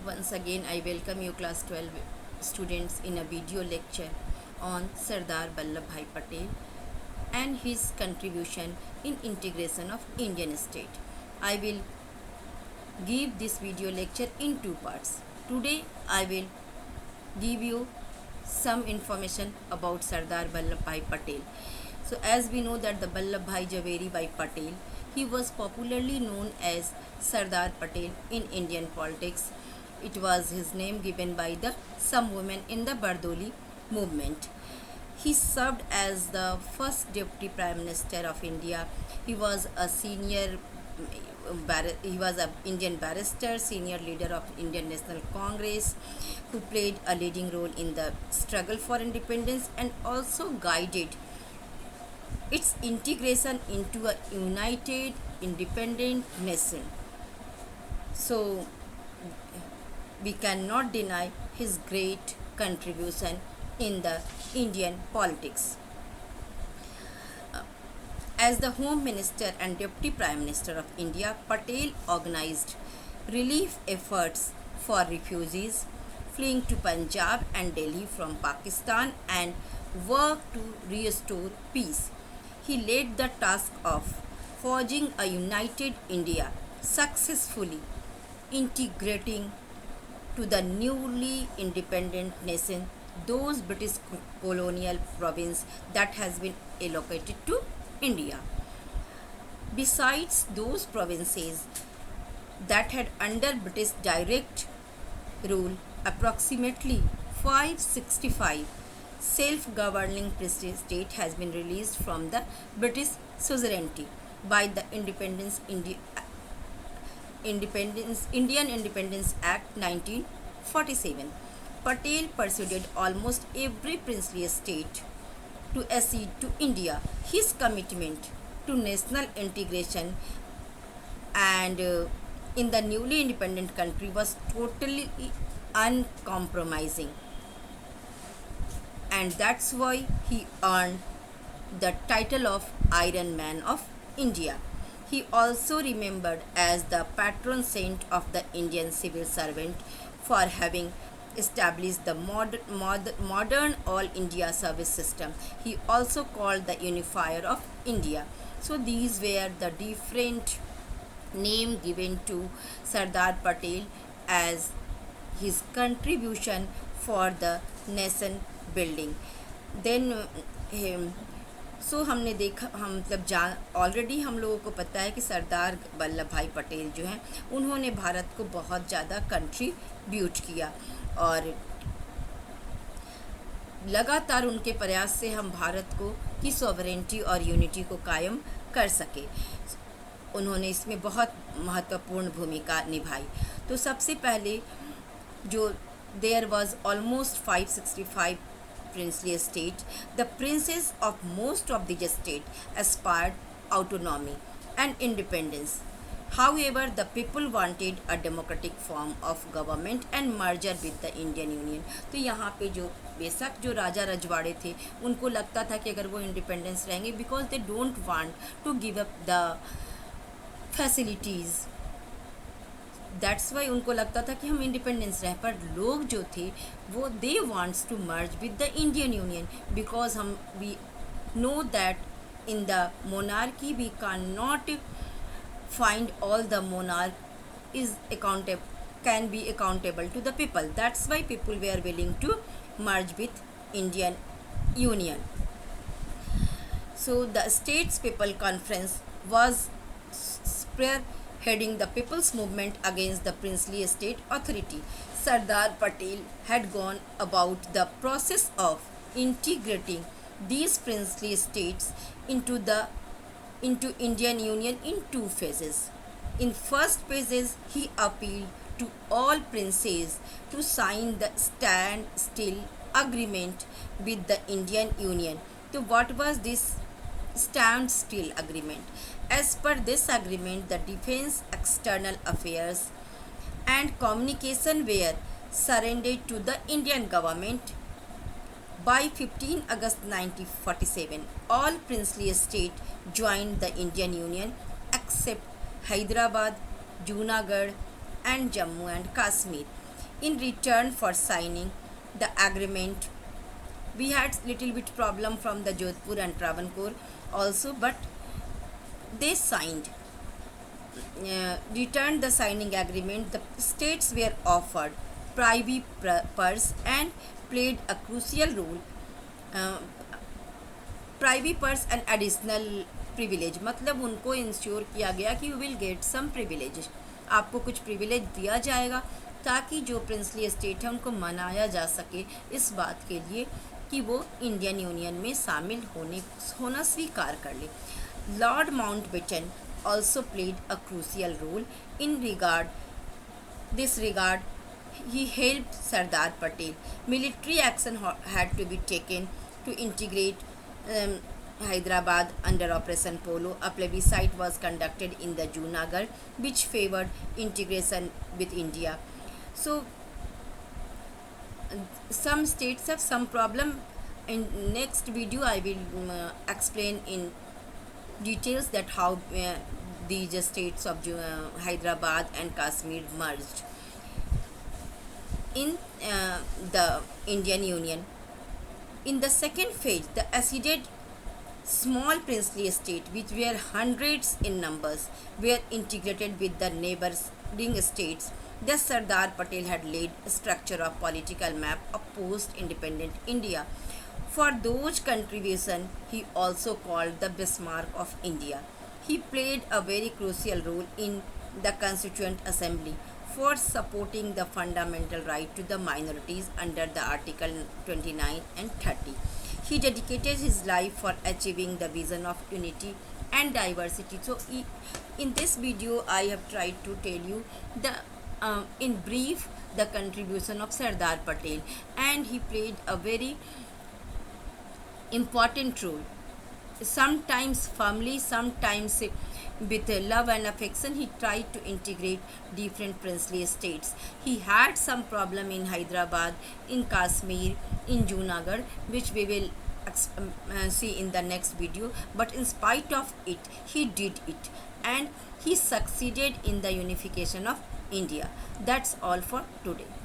Once again, I welcome you, class 12 students, in a video lecture on Sardar Vallabhbhai Patel and his contribution in integration of Indian state. I will give this video lecture in two parts. Today, I will give you some information about Sardar Vallabhbhai Patel. So, as we know that the Vallabhbhai Javeri Bhai Patel, he was popularly known as Sardar Patel in Indian politics. It was his name given by the some women in the Bardoli movement. He served as the first deputy prime minister of India. He was a senior he was an Indian barrister, senior leader of Indian National Congress, who played a leading role in the struggle for independence and also guided its integration into a united, independent nation. So, we cannot deny his great contribution in the Indian politics. As the Home Minister and Deputy Prime Minister of India, Patel organized relief efforts for refugees fleeing to Punjab and Delhi from Pakistan and worked to restore peace. He led the task of forging a united India, successfully integrating to the newly independent nation those British colonial province that has been allocated to India. Besides those provinces that had under British direct rule, approximately 565 self-governing state has been released from the British suzerainty by the Indian Independence Act 1947. Patel persuaded almost every princely state to accede to India. His commitment to national integration and in the newly independent country was totally uncompromising, and that's why he earned the title of Iron Man of India. He also remembered as the patron saint of the Indian civil servant for having established the modern all India service system. He also called the unifier of India. So these were the different name given to Sardar Patel as his contribution for the nation building. Then हमने देखा, हम मतलब already हम लोगों को पता है कि सरदार वल्लभ भाई पटेल जो हैं उन्होंने भारत को बहुत ज़्यादा कंट्रीब्यूट किया और लगातार उनके प्रयास से हम भारत को की सॉवरेंटी और यूनिटी को कायम कर सके. उन्होंने इसमें बहुत महत्वपूर्ण भूमिका निभाई. तो सबसे पहले जो there was almost 565 princely state, the princes of most of the state aspired autonomy and independence. However, the people wanted a democratic form of government and merger with the Indian Union. तो यहाँ पे जो बेशक जो राजा रजवाड़े थे उनको लगता था कि अगर वो इंडिपेंडेंस रहेंगे because they don't want to give up the facilities. That's why उनको लगता था कि हम इंडिपेंडेंस रहे, पर लोग जो थे वो they wants to merge with the Indian union because हम we know that in the monarchy we can not find all the monarch is can be accountable to the people. That's why people were willing to merge with Indian Union. So the States People Conference was spearheading the people's movement against the princely state authority. Sardar Patel had gone about the process of integrating these princely states into Indian Union in two phases. In first phases, he appealed to all princes to sign the standstill agreement with the Indian Union. So what was this standstill agreement? As per this agreement, the defense, external affairs and communication were surrendered to the Indian government. By 15 August 1947, all princely states joined the Indian Union except Hyderabad, Junagadh and Jammu and Kashmir. In return for signing the agreement, we had little bit problem from the Jodhpur and Travancore also, but they signed, returned the signing agreement. The states were offered privy purse and played a crucial role. uh, privy purse and additional privilege, मतलब उनको insure किया गया कि you will get some privilege, आपको कुछ privilege दिया जाएगा ताकि जो प्रिंसली स्टेट है उनको मनाया जा सके इस बात के लिए कि वो इंडियन यूनियन में शामिल होना स्वीकार कर ले. Lord Mountbatten also played a crucial role in this regard. He helped Sardar Patel. Military action had to be taken to integrate Hyderabad under Operation Polo. A plebiscite was conducted in the Junagadh which favored integration with India. So some states have some problem. In next video I will explain in details that how these states of Hyderabad and Kashmir merged in the Indian Union. In the second phase, the acceded small princely states, which were hundreds in numbers, were integrated with the neighboring states. Thus, Sardar Patel had laid a structure of political map of post-independent India. For those contributions, he also called the Bismarck of India. He played a very crucial role in the Constituent Assembly for supporting the fundamental right to the minorities under the Article 29 and 30. He dedicated his life for achieving the vision of unity and diversity. So, in this video, I have tried to tell you in brief the contribution of Sardar Patel, and he played a very important role. Sometimes firmly, sometimes with love and affection, he tried to integrate different princely states. He had some problem in Hyderabad, in Kashmir, in Junagadh, which we will see in the next video. But in spite of it, he did it, and he succeeded in the unification of India. That's all for today.